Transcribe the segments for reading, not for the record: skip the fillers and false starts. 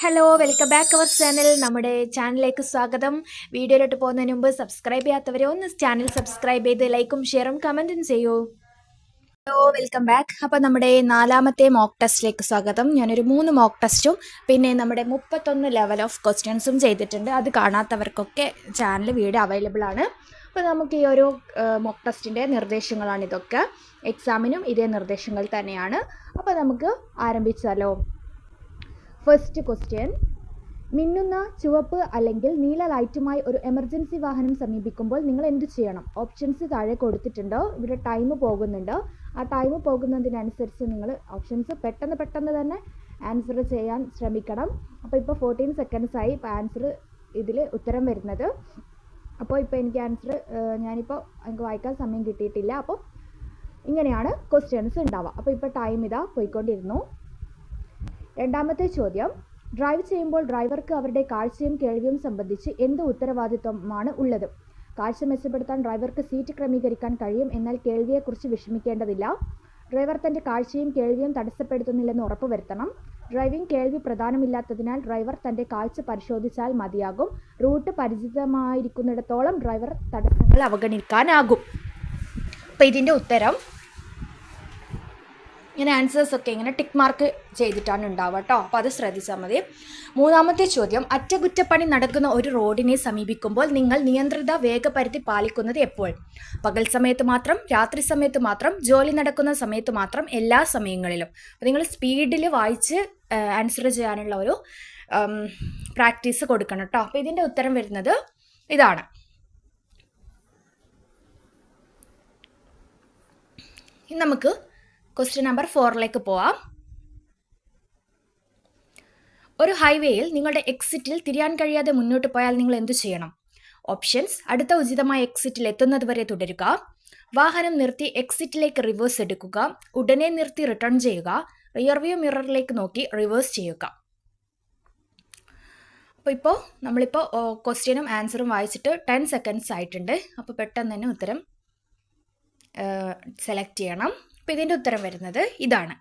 Hello, welcome back our channel. നമ്മുടെ ചാനലിലേക്ക് സ്വാഗതം. വീഡിയോയിലോട്ട് പോകുന്നതിന് മുമ്പ് സബ്സ്ക്രൈബ് ചെയ്യാത്തവരെ ഒന്ന് ചാനൽ സബ്സ്ക്രൈബ് ചെയ്ത് ലൈക്കും ഷെയറും കമൻറ്റും ചെയ്യൂ. Hello, welcome back. അപ്പോൾ നമ്മുടെ 4ാമത്തെ മോക്ക് ടെസ്റ്റിലേക്ക് സ്വാഗതം. ഞാനൊരു 3 മോക്ക് ടെസ്റ്റും പിന്നെ നമ്മുടെ 31 ലെവൽ ഓഫ് ക്വസ്റ്റ്യൻസും ചെയ്തിട്ടുണ്ട്. അത് കാണാത്തവർക്കൊക്കെ ചാനൽ വീഡിയോ അവൈലബിൾ ആണ്. അപ്പോൾ നമുക്ക് ഈ ഒരു മോക്ക് ടെസ്റ്റിൻ്റെ നിർദ്ദേശങ്ങളാണ് ഇതൊക്കെ. എക്സാമിനും ഇതേ നിർദ്ദേശങ്ങൾ തന്നെയാണ്. അപ്പോൾ നമുക്ക് ആരംഭിച്ചാലോ. ഫസ്റ്റ് ക്വസ്റ്റ്യൻ: മിന്നുന്ന ചുവപ്പ് അല്ലെങ്കിൽ നീല ലൈറ്റുമായി ഒരു എമർജൻസി വാഹനം സമീപിക്കുമ്പോൾ നിങ്ങൾ എന്ത് ചെയ്യണം? ഓപ്ഷൻസ് താഴെ കൊടുത്തിട്ടുണ്ട്. ഇവിടെ ടൈം പോകുന്നുണ്ട്. ആ ടൈം പോകുന്നതിനനുസരിച്ച് നിങ്ങൾ ഓപ്ഷൻസ് പെട്ടെന്ന് തന്നെ ആൻസർ ചെയ്യാൻ ശ്രമിക്കണം. അപ്പോൾ ഇപ്പോൾ 14 സെക്കൻഡ്സ് ആയി ഇപ്പോൾ ആൻസർ ഇതിൽ ഉത്തരം വരുന്നത്. അപ്പോൾ ഇപ്പോൾ എനിക്ക് ആൻസർ എനിക്ക് വായിക്കാൻ സമയം കിട്ടിയിട്ടില്ല. അപ്പോൾ ഇങ്ങനെയാണ് ക്വസ്റ്റ്യൻസ് ഉണ്ടാവുക. അപ്പോൾ ഇപ്പോൾ ടൈം ഇതാ പോയിക്കൊണ്ടിരുന്നു. രണ്ടാമത്തെ ചോദ്യം: ഡ്രൈവ് ചെയ്യുമ്പോൾ ഡ്രൈവർക്ക് അവരുടെ കാഴ്ചയും കേൾവിയും സംബന്ധിച്ച് എന്ത് ഉത്തരവാദിത്വമാണ് ഉള്ളത്? കാഴ്ച മെച്ചപ്പെടുത്താൻ ഡ്രൈവർക്ക് സീറ്റ് ക്രമീകരിക്കാൻ കഴിയും, എന്നാൽ കേൾവിയെക്കുറിച്ച് വിഷമിക്കേണ്ടതില്ല. ഡ്രൈവർ തൻ്റെ കാഴ്ചയും കേൾവിയും തടസ്സപ്പെടുത്തുന്നില്ലെന്ന് ഉറപ്പുവരുത്തണം. ഡ്രൈവിംഗ് കേൾവി പ്രധാനമില്ലാത്തതിനാൽ ഡ്രൈവർ തൻ്റെ കാഴ്ച പരിശോധിച്ചാൽ മതിയാകും. റൂട്ട് പരിചിതമായിരിക്കുന്നിടത്തോളം ഡ്രൈവർ തടസ്സങ്ങൾ അവഗണിക്കാനാകും. അപ്പോൾ ഇതിൻ്റെ ഉത്തരം ഇങ്ങനെ ആൻസേഴ്സൊക്കെ ഇങ്ങനെ ടിക്ക് മാർക്ക് ചെയ്തിട്ടാണ് ഉണ്ടാവുക കേട്ടോ. അപ്പോൾ അത് ശ്രദ്ധിച്ചാൽ മതി. മൂന്നാമത്തെ ചോദ്യം: അറ്റകുറ്റപ്പണി നടക്കുന്ന ഒരു റോഡിനെ സമീപിക്കുമ്പോൾ നിങ്ങൾ നിയന്ത്രിത വേഗപരിധി പാലിക്കുന്നത് എപ്പോൾ? പകൽ സമയത്ത് മാത്രം, രാത്രി സമയത്ത് മാത്രം, ജോലി നടക്കുന്ന സമയത്ത് മാത്രം, എല്ലാ സമയങ്ങളിലും? അപ്പോൾ നിങ്ങൾ സ്പീഡിൽ വായിച്ച് ആൻസർ ചെയ്യാനുള്ള ഒരു പ്രാക്ടീസ് കൊടുക്കണം കേട്ടോ. അപ്പോൾ ഇതിൻ്റെ ഉത്തരം വരുന്നത് ഇതാണ്. ഇനി നമുക്ക് ക്വസ്റ്റ്യൻ നമ്പർ 4ലേക്ക് പോവാം. ഒരു ഹൈവേയിൽ നിങ്ങളുടെ എക്സിറ്റിൽ തിരിയാൻ കഴിയാതെ മുന്നോട്ട് പോയാൽ നിങ്ങൾ എന്തു ചെയ്യണം? ഓപ്ഷൻസ്: അടുത്ത ഉചിതമായ എക്സിറ്റിൽ എത്തുന്നത് വരെ തുടരുക, വാഹനം നിർത്തി എക്സിറ്റിലേക്ക് റിവേഴ്സ് എടുക്കുക, ഉടനെ നിർത്തി റിട്ടേൺ ചെയ്യുക, റിയർവ്യൂ മിററിലേക്ക് നോക്കി റിവേഴ്സ് ചെയ്യുക. അപ്പോൾ നമ്മളിപ്പോൾ ക്വസ്റ്റ്യനും ആൻസറും വായിച്ചിട്ട് 10 സെക്കൻഡ്സ് ആയിട്ടുണ്ട്. അപ്പോൾ പെട്ടെന്ന് തന്നെ ഉത്തരം സെലക്ട് ചെയ്യണം. അപ്പോൾ ഇതിൻ്റെ ഉത്തരം വരുന്നത് ഇതാണ്.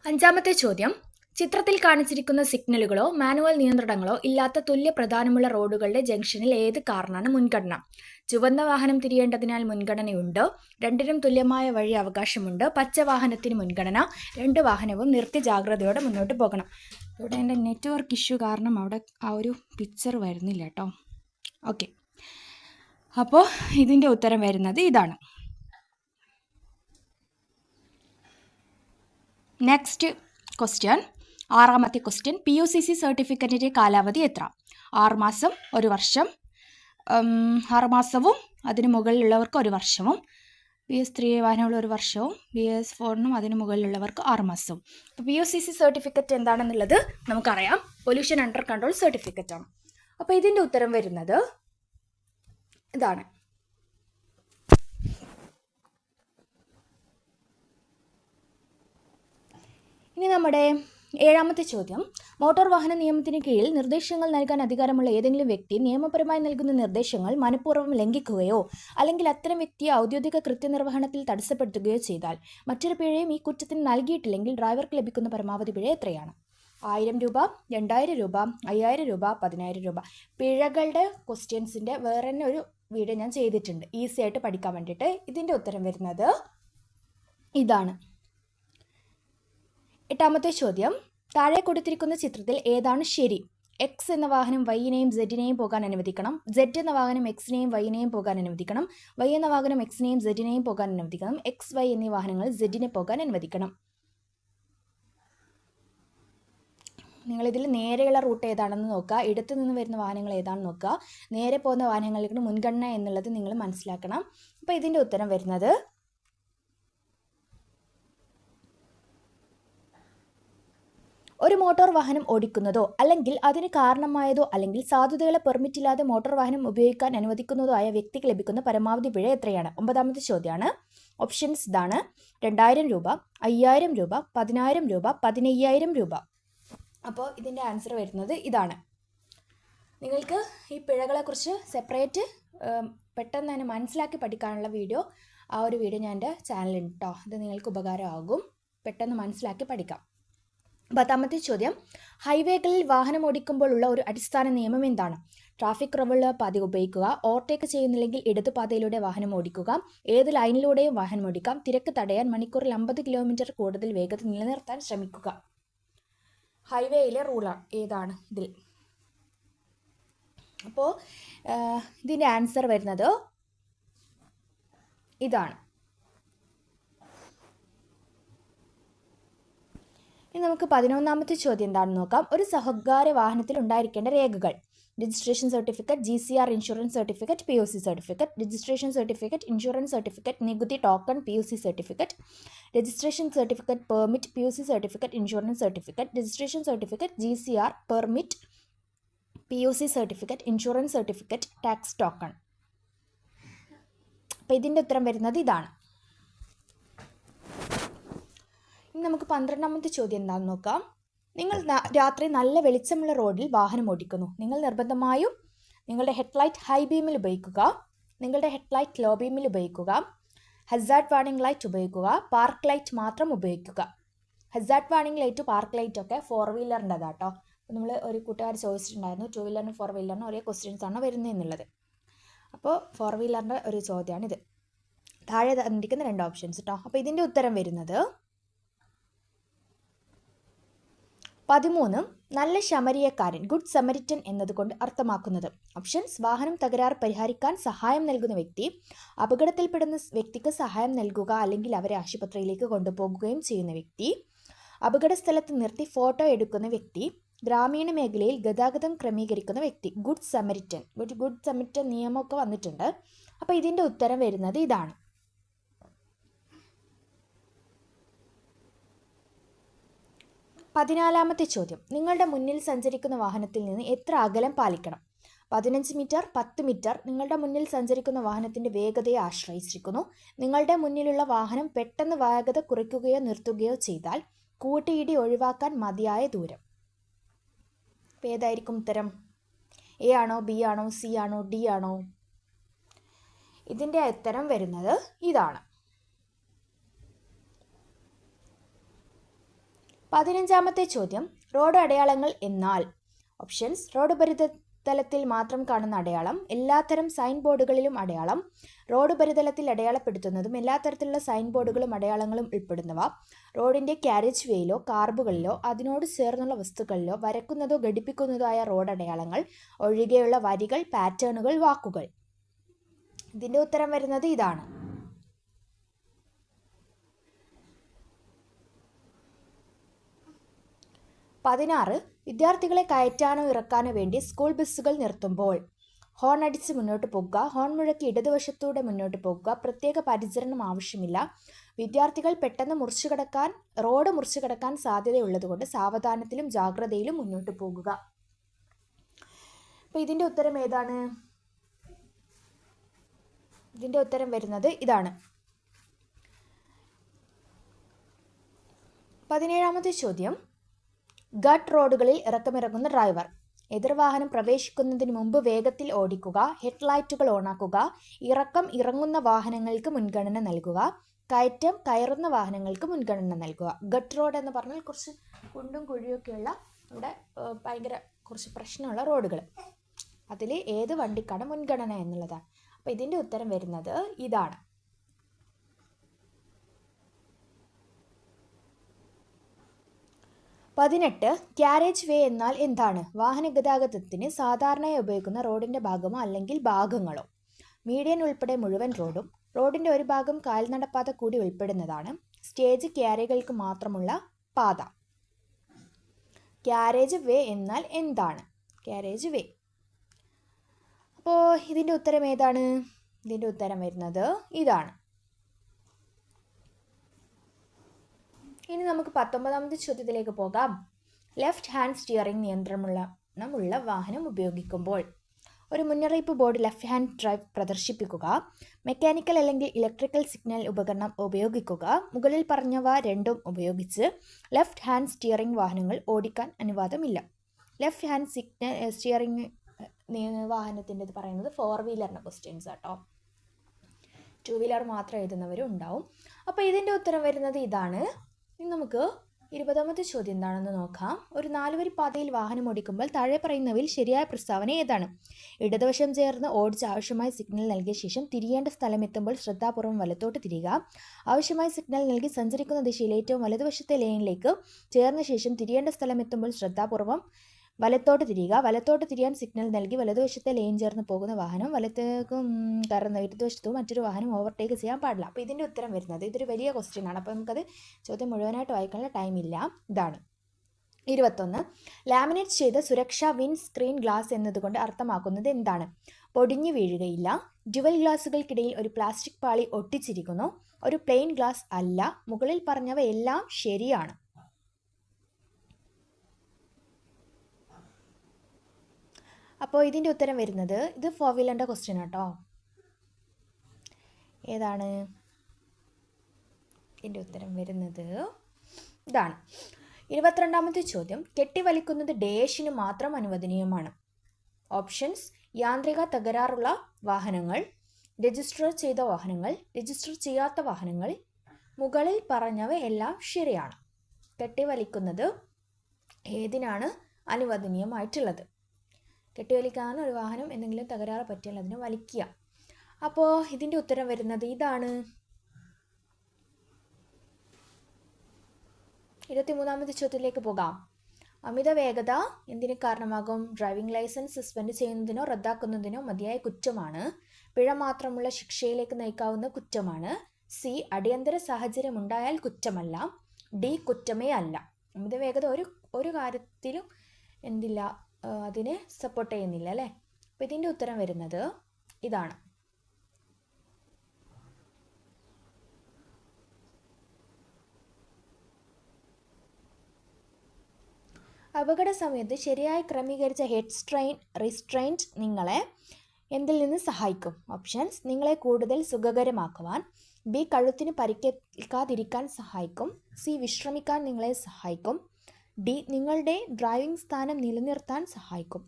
അഞ്ചാമത്തെ ചോദ്യം: ചിത്രത്തിൽ കാണിച്ചിരിക്കുന്ന സിഗ്നലുകളോ മാനുവൽ നിയന്ത്രണങ്ങളോ ഇല്ലാത്ത തുല്യ പ്രധാനമുള്ള റോഡുകളുടെ ജംഗ്ഷനിൽ ഏത് കാറിനാണ് മുൻഗണന? ചുവന്ന വാഹനം തിരിയേണ്ടതിനാൽ മുൻഗണനയുണ്ട്, രണ്ടിനും തുല്യമായ വഴി അവകാശമുണ്ട്, പച്ച വാഹനത്തിന് മുൻഗണന, 2 വാഹനവും നിർത്തി ജാഗ്രതയോടെ മുന്നോട്ട് പോകണം. ഇവിടെ എൻ്റെ നെറ്റ്വർക്ക് ഇഷ്യൂ കാരണം അവിടെ ആ ഒരു പിക്ചർ വരുന്നില്ല കേട്ടോ. ഓക്കെ, അപ്പോൾ ഇതിൻ്റെ ഉത്തരം വരുന്നത് ഇതാണ്. നെക്സ്റ്റ് ക്വസ്റ്റ്യൻ, 6ാമത്തെ ക്വസ്റ്റ്യൻ: PUCC സർട്ടിഫിക്കറ്റിൻ്റെ കാലാവധി എത്ര? 6 മാസം, 1 വർഷം, 6 മാസവും അതിന് മുകളിലുള്ളവർക്ക് 1 വർഷവും, BS3 വാഹനമുള്ള 1 വർഷവും, BS4നും അതിന് മുകളിലുള്ളവർക്ക് 6 മാസവും. അപ്പോൾ PUCC സർട്ടിഫിക്കറ്റ് എന്താണെന്നുള്ളത് നമുക്കറിയാം. പൊല്യൂഷൻ അണ്ടർ കൺട്രോൾ സർട്ടിഫിക്കറ്റ് ആണ്. അപ്പോൾ ഇതിൻ്റെ ഉത്തരം വരുന്നത് ഇതാണ്. ഇനി നമ്മുടെ 7ാമത്തെ ചോദ്യം: മോട്ടോർ വാഹന നിയമത്തിന് കീഴിൽ നിർദ്ദേശങ്ങൾ നൽകാൻ അധികാരമുള്ള ഏതെങ്കിലും വ്യക്തി നിയമപരമായി നൽകുന്ന നിർദ്ദേശങ്ങൾ മനഃപൂർവ്വം ലംഘിക്കുകയോ അല്ലെങ്കിൽ അത്തരം വ്യക്തിയെ ഔദ്യോഗിക കൃത്യനിർവഹണത്തിൽ തടസ്സപ്പെടുത്തുകയോ ചെയ്താൽ മറ്റൊരു പിഴയും ഈ കുറ്റത്തിന് നൽകിയിട്ടില്ലെങ്കിൽ ഡ്രൈവർക്ക് ലഭിക്കുന്ന പരമാവധി പിഴ എത്രയാണ്? 1000 രൂപ, 2000 രൂപ, 5000 രൂപ, 10000 രൂപ. പിഴകളുടെ ക്വസ്റ്റ്യൻസിൻ്റെ വേറെ തന്നെ ഒരു വീഡിയോ ഞാൻ ചെയ്തിട്ടുണ്ട്, ഈസി ആയിട്ട് പഠിക്കാൻ വേണ്ടിയിട്ട്. ഇതിൻ്റെ ഉത്തരം വരുന്നത് ഇതാണ്. 8ാമത്തെ ചോദ്യം: താഴെ കൊടുത്തിരിക്കുന്ന ചിത്രത്തിൽ ഏതാണ് ശരി? എക്സ് എന്ന വാഹനം വൈനെയും സെഡിനെയും പോകാൻ അനുവദിക്കണം, സെഡ് എന്ന വാഹനം എക്സിനെയും വൈനെയും പോകാൻ അനുവദിക്കണം, വൈ എന്ന വാഹനം എക്സിനെയും സെഡിനെയും പോകാൻ അനുവദിക്കണം, എക്സ് വൈ എന്നീ വാഹനങ്ങൾ സെഡിനെ പോകാൻ അനുവദിക്കണം. നിങ്ങളിതിൽ നേരെയുള്ള റൂട്ട് ഏതാണെന്ന് നോക്കുക, ഇടത്തു നിന്ന് വരുന്ന വാഹനങ്ങൾ ഏതാണെന്ന് നോക്കുക, നേരെ പോകുന്ന വാഹനങ്ങൾക്ക് മുൻഗണന എന്നുള്ളത് നിങ്ങൾ മനസ്സിലാക്കണം. അപ്പോൾ ഇതിൻ്റെ ഉത്തരം വരുന്നത് ഒരു മോട്ടോർ വാഹനം ഓടിക്കുന്നതോ അല്ലെങ്കിൽ അതിന് കാരണമായതോ അല്ലെങ്കിൽ സാധുതകളെ പെർമിറ്റില്ലാതെ മോട്ടോർ വാഹനം ഉപയോഗിക്കാൻ അനുവദിക്കുന്നതോ ആയ വ്യക്തിക്ക് ലഭിക്കുന്ന പരമാവധി പിഴ എത്രയാണ്? 9ാമത്തെ ചോദ്യമാണ്. ഓപ്ഷൻസ് ഇതാണ്: 2000 രൂപ, 5000 രൂപ, 10000 രൂപ, 15000 രൂപ. അപ്പോൾ ഇതിൻ്റെ ആൻസർ വരുന്നത് ഇതാണ്. നിങ്ങൾക്ക് ഈ പിഴകളെക്കുറിച്ച് സെപ്പറേറ്റ് പെട്ടെന്ന് തന്നെ മനസ്സിലാക്കി പഠിക്കാനുള്ള വീഡിയോ, ആ ഒരു വീഡിയോ ഞാൻ എൻ്റെ ചാനലുണ്ട് കേട്ടോ. ഇത് നിങ്ങൾക്ക് ഉപകാരമാകും, പെട്ടെന്ന് മനസ്സിലാക്കി പഠിക്കാം. 10ാമത്തെ ചോദ്യം, ഹൈവേകളിൽ വാഹനം ഓടിക്കുമ്പോഴുള്ള ഒരു അടിസ്ഥാന നിയമം എന്താണ്? ട്രാഫിക് റബ്ബറുള്ള പാത ഉപയോഗിക്കുക, ഓവർടേക്ക് ചെയ്യുന്നില്ലെങ്കിൽ ഇടതു പാതയിലൂടെ വാഹനം ഓടിക്കുക, ഏത് ലൈനിലൂടെയും വാഹനം ഓടിക്കാം, തിരക്ക് തടയാൻ മണിക്കൂറിൽ 50 കിലോമീറ്റർ കൂടുതൽ വേഗത നിലനിർത്താൻ ശ്രമിക്കുക. ഹൈവേയിലെ റൂളാണ് ഏതാണ് ഇതിൽ? അപ്പോൾ ഇതിൻ്റെ ആൻസർ വരുന്നത് ഇതാണ്. ഇനി നമുക്ക് 11ാമത്തെ ചോദ്യം എന്താണെന്ന് നോക്കാം. ഒരു സ്വകാര്യ വാഹനത്തിൽ ഉണ്ടായിരിക്കേണ്ട രേഖകൾ: registration certificate, GCR insurance certificate, POC certificate, registration certificate, insurance certificate, നികുതി token, POC certificate, registration certificate, permit, POC certificate, insurance certificate, registration certificate, GCR, permit, POC certificate, insurance certificate, tax token. അപ്പോൾ ഇതിൻ്റെ ഉത്തരം വരുന്നത് ഇതാണ്. ഇനി നമുക്ക് 12ാമത്തെ ചോദ്യം എന്താണെന്ന് നോക്കാം. നിങ്ങൾ രാത്രി നല്ല വെളിച്ചമുള്ള റോഡിൽ വാഹനം ഓടിക്കുന്നു. നിങ്ങൾ നിർബന്ധമായും നിങ്ങളുടെ ഹെഡ്ലൈറ്റ് ഹൈ ബീമിൽ ഉപയോഗിക്കുക, നിങ്ങളുടെ ഹെഡ്ലൈറ്റ് ലോ ബീമിൽ ഉപയോഗിക്കുക, ഹസാർഡ് വാർണിംഗ് ലൈറ്റ് ഉപയോഗിക്കുക, പാർക്ക് ലൈറ്റ് മാത്രം ഉപയോഗിക്കുക. Hazard warning light, park light ഒക്കെ 4 വീലറിൻ്റെതാട്ടോ. നമ്മൾ ഒരു കൂട്ടുകാർ ചോദിച്ചിട്ടുണ്ടായിരുന്നു 2 വീലറിനും 4 വീലറിനും ഒരേ ക്വസ്റ്റ്യൻസ് ആണ് വരുന്നത് എന്നുള്ളത്. അപ്പോൾ 4 വീലറിൻ്റെ ഒരു ചോദ്യമാണിത്. താഴെ തന്നിരിക്കുന്ന 2 ഓപ്ഷൻസ് കേട്ടോ. അപ്പോൾ ഇതിൻ്റെ ഉത്തരം വരുന്നത് 13 നല്ല ശമരിയക്കാരൻ, ഗുഡ് സമരിറ്റൻ എന്നതുകൊണ്ട് അർത്ഥമാക്കുന്നത്. ഓപ്ഷൻസ്: വാഹനം തകരാറ് പരിഹരിക്കാൻ സഹായം നൽകുന്ന വ്യക്തി, അപകടത്തിൽപ്പെടുന്ന വ്യക്തിക്ക് സഹായം നൽകുക അല്ലെങ്കിൽ അവരെ ആശുപത്രിയിലേക്ക് കൊണ്ടുപോകുകയും ചെയ്യുന്ന വ്യക്തി, അപകട സ്ഥലത്ത് നിർത്തി ഫോട്ടോ എടുക്കുന്ന വ്യക്തി, ഗ്രാമീണ മേഖലയിൽ ഗതാഗതം ക്രമീകരിക്കുന്ന വ്യക്തി. ഗുഡ് സമരിറ്റൻ, ഗുഡ് സമരിറ്റൻ നിയമമൊക്കെ വന്നിട്ടുണ്ട്. അപ്പോൾ ഇതിൻ്റെ ഉത്തരം വരുന്നത് ഇതാണ്. 14ാമത്തെ ചോദ്യം, നിങ്ങളുടെ മുന്നിൽ സഞ്ചരിക്കുന്ന വാഹനത്തിൽ നിന്ന് എത്ര അകലം പാലിക്കണം? 15 മീറ്റർ, 10 മീറ്റർ. നിങ്ങളുടെ മുന്നിൽ സഞ്ചരിക്കുന്ന വാഹനത്തിൻ്റെ വേഗതയെ ആശ്രയിച്ചിരിക്കുന്നു. നിങ്ങളുടെ മുന്നിലുള്ള വാഹനം പെട്ടെന്ന് വേഗത കുറയ്ക്കുകയോ നിർത്തുകയോ ചെയ്താൽ കൂട്ടിയിടി ഒഴിവാക്കാൻ മതിയായ ദൂരം. അപ്പോൾ ഏതായിരിക്കും ഉത്തരം? A ആണോ, B ആണോ, C ആണോ, D ആണോ? ഇതിൻ്റെ ഉത്തരം വരുന്നത് ഇതാണ്. 15ാമത്തെ ചോദ്യം, റോഡ് അടയാളങ്ങൾ എന്നാൽ? ഓപ്ഷൻസ്: റോഡ് ഉപരിതലത്തിൽ മാത്രം കാണുന്ന അടയാളം, എല്ലാത്തരം സൈൻ ബോർഡുകളിലും അടയാളം, റോഡ് ഉപരിതലത്തിൽ അടയാളപ്പെടുത്തുന്നതും എല്ലാ തരത്തിലുള്ള സൈൻ ബോർഡുകളും അടയാളങ്ങളും ഉൾപ്പെടുന്നവ, റോഡിൻ്റെ ക്യാരേജ് വേയിലോ കാർബുകളിലോ അതിനോട് ചേർന്നുള്ള വസ്തുക്കളിലോ വരക്കുന്നതോ ഘടിപ്പിക്കുന്നതോ ആയ റോഡ് അടയാളങ്ങൾ ഒഴികെയുള്ള വരികൾ, പാറ്റേണുകൾ, വാക്കുകൾ. ഇതിൻ്റെ ഉത്തരം വരുന്നത് ഇതാണ്. 16 വിദ്യാർത്ഥികളെ കയറ്റാനോ ഇറക്കാനോ വേണ്ടി സ്കൂൾ ബസ്സുകൾ നിർത്തുമ്പോൾ ഹോൺ അടിച്ച് മുന്നോട്ട് പോകുക, ഹോൺ മുഴക്കി ഇടതുവശത്തൂടെ മുന്നോട്ട് പോകുക, പ്രത്യേക പരിചരണം ആവശ്യമില്ല, വിദ്യാർത്ഥികൾ പെട്ടെന്ന് റോഡ് മുറിച്ചു കടക്കാൻ സാധ്യതയുള്ളതുകൊണ്ട് സാവധാനത്തിലും ജാഗ്രതയിലും മുന്നോട്ട് പോകുക. അപ്പോൾ ഇതിൻ്റെ ഉത്തരം ഏതാണ്? ഇതിൻ്റെ ഉത്തരം വരുന്നത് ഇതാണ്. 17ാമത്തെ ചോദ്യം, ഗട്ട് റോഡുകളിൽ ഇറക്കമിറങ്ങുന്ന ഡ്രൈവർ. എതിർവാഹനം പ്രവേശിക്കുന്നതിന് മുമ്പ് വേഗത്തിൽ ഓടിക്കുക, ഹെഡ്ലൈറ്റുകൾ ഓണാക്കുക, ഇറങ്ങുന്ന വാഹനങ്ങൾക്ക് മുൻഗണന നൽകുക, കയറുന്ന വാഹനങ്ങൾക്ക് മുൻഗണന നൽകുക. ഗട്ട് റോഡ് എന്ന് പറഞ്ഞാൽ കുറച്ച് കുണ്ടും കുഴിയൊക്കെയുള്ള ഇവിടെ ഭയങ്കര കുറച്ച് പ്രശ്നമുള്ള റോഡുകൾ. അതിൽ ഏത് വണ്ടിക്കാണ് മുൻഗണന എന്നുള്ളതാണ്. അപ്പോൾ ഇതിൻ്റെ ഉത്തരം വരുന്നത് ഇതാണ്. 18 ക്യാരേജ് വേ എന്നാൽ എന്താണ്? വാഹന ഗതാഗതത്തിന് സാധാരണയായി ഉപയോഗിക്കുന്ന റോഡിൻ്റെ ഭാഗമോ അല്ലെങ്കിൽ ഭാഗങ്ങളോ. മീഡിയൻ ഉൾപ്പെടെ മുഴുവൻ റോഡും. റോഡിൻ്റെ ഒരു ഭാഗം കാൽനടപ്പാത കൂടി ഉൾപ്പെടുന്നതാണ്. സ്റ്റേജ് ക്യാരികൾക്ക് മാത്രമുള്ള പാത. ക്യാരേജ് വേ എന്നാൽ എന്താണ്? ക്യാരേജ് വേ. അപ്പോൾ ഇതിൻ്റെ ഉത്തരം ഏതാണ്? ഇതിൻ്റെ ഉത്തരം വരുന്നത് ഇതാണ്. ഇനി നമുക്ക് 19ാമത്തെ ചോദ്യത്തിലേക്ക് പോകാം. ലെഫ്റ്റ് ഹാൻഡ് സ്റ്റിയറിംഗ് നിയന്ത്രണമുള്ള വാഹനം ഉപയോഗിക്കുമ്പോൾ ഒരു മുന്നറിയിപ്പ് ബോർഡ് ലെഫ്റ്റ് ഹാൻഡ് ഡ്രൈവ് പ്രദർശിപ്പിക്കുക. മെക്കാനിക്കൽ അല്ലെങ്കിൽ ഇലക്ട്രിക്കൽ സിഗ്നൽ ഉപകരണം ഉപയോഗിക്കുക. മുകളിൽ പറഞ്ഞവ രണ്ടും ഉപയോഗിച്ച് ലെഫ്റ്റ് ഹാൻഡ് സ്റ്റിയറിംഗ് വാഹനങ്ങൾ ഓടിക്കാൻ അനുവാദമില്ല. ലെഫ്റ്റ് ഹാൻഡ് സ്റ്റിയറിംഗ് വാഹനത്തിൻ്റെ പറയുന്നത് 4 വീലറിൻ്റെ ക്വസ്റ്റ്യൻസ് കേട്ടോ. 2 വീലർ മാത്രം എഴുതുന്നവരും ഉണ്ടാവും. അപ്പോൾ ഇതിൻ്റെ ഉത്തരം വരുന്നത് ഇതാണ്. ഇനി നമുക്ക് 20ാമത്തെ ചോദ്യം എന്താണെന്ന് നോക്കാം. ഒരു 4 വരി പാതയിൽ വാഹനം ഓടിക്കുമ്പോൾ താഴെ പറയുന്നവയിൽ ശരിയായ പ്രസ്താവന ഏതാണ്? ഇടതുവശം ചേർന്ന് ഓടിച്ച് ആവശ്യമായ സിഗ്നൽ നൽകിയ ശേഷം തിരിയേണ്ട സ്ഥലമെത്തുമ്പോൾ ശ്രദ്ധാപൂർവ്വം വലത്തോട്ട് തിരിയുക. ആവശ്യമായ സിഗ്നൽ നൽകി സഞ്ചരിക്കുന്ന ദിശയിൽ ഏറ്റവും വലതുവശത്തെ ലെയിനിലേക്ക് ചേർന്ന ശേഷം തിരിയേണ്ട സ്ഥലമെത്തുമ്പോൾ ശ്രദ്ധാപൂർവ്വം വലത്തോട്ട് തിരിയുക. വലത്തോട്ട് തിരിയാൻ സിഗ്നൽ നൽകി വലതുവശത്തെ ലെയിൻ ചേർന്ന് പോകുന്ന വാഹനം വലത്തേക്കും കയറുന്ന ഇടതുവശത്തും മറ്റൊരു വാഹനം ഓവർടേക്ക് ചെയ്യാൻ പാടില്ല. അപ്പോൾ ഇതിൻ്റെ ഉത്തരം വരുന്നത്, ഇതൊരു വലിയ ക്വസ്റ്റ്യൻ ആണ്, അപ്പോൾ നമുക്കത് ചോദ്യം മുഴുവനായിട്ട് വായിക്കാനുള്ള ടൈമില്ല. ഇതാണ് 21. ലാമിനേറ്റ് ചെയ്ത സുരക്ഷാ വിൻ സ്ക്രീൻ ഗ്ലാസ് എന്നതുകൊണ്ട് അർത്ഥമാക്കുന്നത് എന്താണ്? പൊടിഞ്ഞു വീഴുകയില്ല. ഡ്യുവൽ ഗ്ലാസുകൾക്കിടയിൽ ഒരു പ്ലാസ്റ്റിക് പാളി ഒട്ടിച്ചിരിക്കുന്നു. ഒരു പ്ലെയിൻ ഗ്ലാസ് അല്ല. മുകളിൽ പറഞ്ഞവ എല്ലാം ശരിയാണ്. അപ്പോൾ ഇതിൻ്റെ ഉത്തരം വരുന്നത്, ഇത് 4 വീലറിൻ്റെ ക്വസ്റ്റ്യൻ കേട്ടോ. ഏതാണ് ഇതിൻ്റെ ഉത്തരം വരുന്നത്? ഇതാണ് 22ാമത്തെ ചോദ്യം. കെട്ടിവലിക്കുന്നത് ഡേഷിന് മാത്രം അനുവദനീയമാണ്. ഓപ്ഷൻസ്: യാന്ത്രിക തകരാറുള്ള വാഹനങ്ങൾ, രജിസ്റ്റർ ചെയ്ത വാഹനങ്ങൾ, രജിസ്റ്റർ ചെയ്യാത്ത വാഹനങ്ങൾ. മുകളിൽ പറഞ്ഞവ എല്ലാം ശരിയാണ്. കെട്ടിവലിക്കുന്നത് ഏതിനാണ് അനുവദനീയമായിട്ടുള്ളത്? കെട്ടിവലിക്കാൻ ഒരു വാഹനം എന്തെങ്കിലും തകരാറ് പറ്റിയാൽ അതിനെ വലിക്കുക. അപ്പോൾ ഇതിൻ്റെ ഉത്തരം വരുന്നത് ഇതാണ്. 23ാമത്തെ ചോദ്യത്തിലേക്ക് പോകാം. അമിത വേഗത എന്തിന് കാരണമാകും? ഡ്രൈവിംഗ് ലൈസൻസ് സസ്പെൻഡ് ചെയ്യുന്നതിനോ റദ്ദാക്കുന്നതിനോ മതിയായ കുറ്റമാണ്. പിഴ മാത്രമുള്ള ശിക്ഷയിലേക്ക് നയിക്കാവുന്ന കുറ്റമാണ്. സി, അടിയന്തര സാഹചര്യം ഉണ്ടായാൽ കുറ്റമല്ല. ഡി, കുറ്റമേ അല്ല. അമിത വേഗത ഒരു കാര്യത്തിലും എന്തില്ല, അതിനെ സപ്പോർട്ട് ചെയ്യുന്നില്ല അല്ലേ. അപ്പോൾ ഇതിൻ്റെ ഉത്തരം വരുന്നത് ഇതാണ്. അപകട സമയത്ത് ശരിയായി ക്രമീകരിച്ച ഹെഡ് റിസ്ട്രെയിൻറ്റ് നിങ്ങളെ എന്തിൽ നിന്ന് സഹായിക്കും? ഓപ്ഷൻസ്: നിങ്ങളെ കൂടുതൽ സുഖകരമാക്കുവാൻ. ബി, കഴുത്തിന് പരിക്കേൽക്കാതിരിക്കാൻ സഹായിക്കും. സി, വിശ്രമിക്കാൻ നിങ്ങളെ സഹായിക്കും. ഡി, നിങ്ങളുടെ ഡ്രൈവിംഗ് സ്ഥാനം നിലനിർത്താൻ സഹായിക്കും.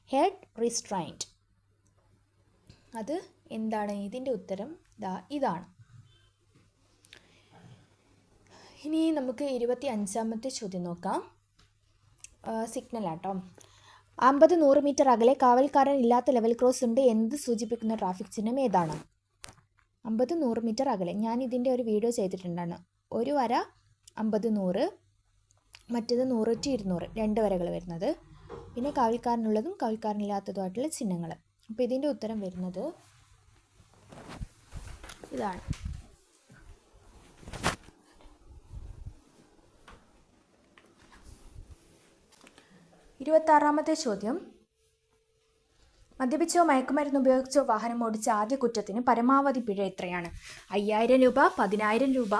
ഹെഡ് റിസ്ട്രെയിൻറ്റ് അത് എന്താണ്? ഇതിൻ്റെ ഉത്തരം ഇതാണ്. ഇനി നമുക്ക് 25ാമത്തെ ചോദ്യം നോക്കാം. സിഗ്നൽ ആട്ടോ. 50-100 മീറ്റർ അകലെ കാവൽക്കാരൻ ഇല്ലാത്ത ലെവൽ ക്രോസ് ഉണ്ട് എന്ത് സൂചിപ്പിക്കുന്ന ട്രാഫിക് ചിഹ്നം ഏതാണ്? 50-100 മീറ്റർ അകലെ, ഞാൻ ഇതിൻ്റെ ഒരു വീഡിയോ ചെയ്തിട്ടുണ്ടാണ്. ഒരു വര 50-100, മറ്റേത് 100-200, 2 വരകൾ വരുന്നത്. പിന്നെ കാവൽക്കാരനുള്ളതും കാവൽക്കാരനില്ലാത്തതുമായിട്ടുള്ള ചിഹ്നങ്ങൾ. അപ്പോൾ ഇതിൻ്റെ ഉത്തരം വരുന്നത് ഇതാണ്. ഇരുപത്താറാമത്തെ ചോദ്യം. മദ്യപിച്ചോ മയക്കുമരുന്ന് ഉപയോഗിച്ചോ വാഹനം ഓടിച്ച ആദ്യ കുറ്റത്തിന് പരമാവധി പിഴ എത്രയാണ്? 5000 രൂപ, 10000 രൂപ,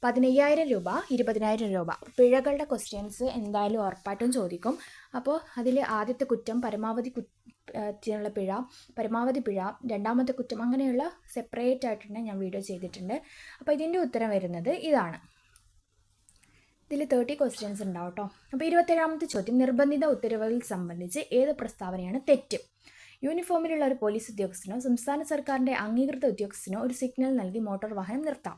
15000 രൂപ, 20000 രൂപ. പിഴകളുടെ ക്വസ്റ്റ്യൻസ് എന്തായാലും ഉറപ്പായിട്ടും ചോദിക്കും. അപ്പോൾ അതിൽ ആദ്യത്തെ കുറ്റം പരമാവധിയുള്ള പിഴ, പരമാവധി പിഴ, രണ്ടാമത്തെ കുറ്റം, അങ്ങനെയുള്ള സെപ്പറേറ്റ് ആയിട്ട് ഞാൻ വീഡിയോ ചെയ്തിട്ടുണ്ട്. അപ്പോൾ ഇതിൻ്റെ ഉത്തരം വരുന്നത് ഇതാണ്. ഇതിൽ 30 ക്വസ്റ്റ്യൻസ് ഉണ്ടാവും കേട്ടോ. അപ്പോൾ 27ാമത്തെ ചോദ്യം. നിർബന്ധിത ഉത്തരവുകൾ സംബന്ധിച്ച് ഏത് പ്രസ്താവനയാണ് തെറ്റ്? യൂണിഫോമിലുള്ള ഒരു പോലീസ് ഉദ്യോഗസ്ഥനോ സംസ്ഥാന സർക്കാരിൻ്റെ അംഗീകൃത ഉദ്യോഗസ്ഥനോ ഒരു സിഗ്നൽ നൽകി മോട്ടോർ വാഹനം നിർത്താം.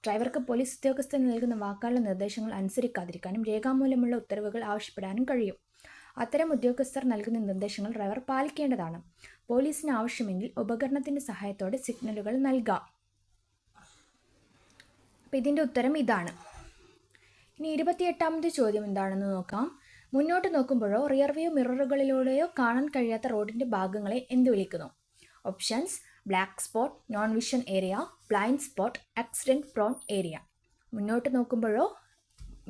ഡ്രൈവർക്ക് പോലീസ് ഉദ്യോഗസ്ഥൻ നൽകുന്ന വാക്കാലുള്ള നിർദ്ദേശങ്ങൾ അനുസരിക്കാതിരിക്കാനും രേഖാമൂലമുള്ള ഉത്തരവുകൾ ആവശ്യപ്പെടാനും കഴിയും. അത്തരം ഉദ്യോഗസ്ഥർ നൽകുന്ന നിർദ്ദേശങ്ങൾ ഡ്രൈവർ പാലിക്കേണ്ടതാണ്. പോലീസിന് ആവശ്യമെങ്കിൽ ഉപകരണത്തിൻ്റെ സഹായത്തോടെ സിഗ്നലുകൾ നൽകാം. അപ്പോൾ ഇതിൻ്റെ ഉത്തരം ഇതാണ്. ഇനി 28ാമത്തെ ചോദ്യം എന്താണെന്ന് നോക്കാം. മുന്നോട്ട് നോക്കുമ്പോഴോ റിയർവ്യൂ മിററുകളിലൂടെയോ കാണാൻ കഴിയാത്ത റോഡിൻ്റെ ഭാഗങ്ങളെ എന്ത് വിളിക്കുന്നു? Options: black spot, non vision area, blind spot, accident prawn area. മുന്നോട്ട് നോക്കുമ്പോഴോ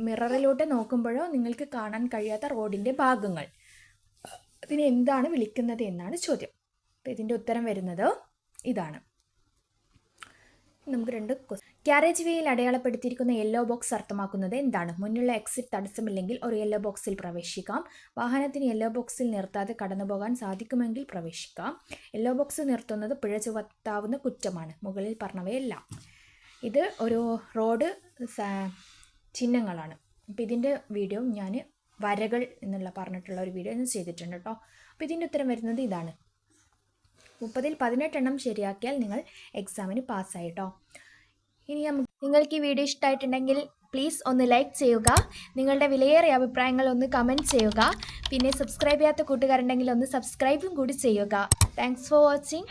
മിററിലൂടെ നോക്കുമ്പോഴോ നിങ്ങൾക്ക് കാണാൻ കഴിയാത്ത റോഡിൻ്റെ ഭാഗങ്ങൾ, ഇതിനെ എന്താണ് വിളിക്കുന്നത് എന്നാണ് ചോദ്യം. അപ്പോൾ ഇതിൻ്റെ ഉത്തരം വരുന്നത് ഇതാണ്. നമുക്ക് 2 ക്വസ്റ്റ്യൻ. ക്യാരേജ് വേയിൽ അടയാളപ്പെടുത്തിയിരിക്കുന്ന യെല്ലോ ബോക്സ് അർത്ഥമാക്കുന്നത് എന്താണ്? മുന്നിലുള്ള എക്സിറ്റ് തടസ്സമില്ലെങ്കിൽ ഒരു യെല്ലോ ബോക്സിൽ പ്രവേശിക്കാം. വാഹനത്തിന് യെല്ലോ ബോക്സിൽ നിർത്താതെ കടന്നുപോകാൻ സാധിക്കുമെങ്കിൽ പ്രവേശിക്കാം. യെല്ലോ ബോക്സ് നിർത്തുന്നത് പിഴ ചുമത്താവുന്ന കുറ്റമാണ്. മുകളിൽ പറഞ്ഞവയെല്ലാം. ഇത് ഒരു റോഡ് ചിഹ്നങ്ങളാണ്. അപ്പോൾ ഇതിൻ്റെ വീഡിയോ ഞാൻ വരകൾ എന്നുള്ള പറഞ്ഞിട്ടുള്ള ഒരു വീഡിയോ ഞാൻ ചെയ്തിട്ടുണ്ട് കേട്ടോ. അപ്പോൾ ഇതിൻ്റെ ഉത്തരം വരുന്നത് ഇതാണ്. 30ൽ 18 എണ്ണം ശരിയാക്കിയാൽ നിങ്ങൾ എക്സാമിന് പാസ്സായിട്ടോ. ഇനി നിങ്ങൾക്ക് ഈ വീഡിയോ ഇഷ്ടമായിട്ടുണ്ടെങ്കിൽ പ്ലീസ് ഒന്ന് ലൈക്ക് ചെയ്യുക. നിങ്ങളുടെ വിലയേറിയ അഭിപ്രായങ്ങൾ ഒന്ന് കമൻറ്റ് ചെയ്യുക. പിന്നെ സബ്സ്ക്രൈബ് ചെയ്യാത്ത കൂട്ടുകാരുണ്ടെങ്കിൽ ഒന്ന് സബ്സ്ക്രൈബും കൂടി ചെയ്യുക. Thanks for watching.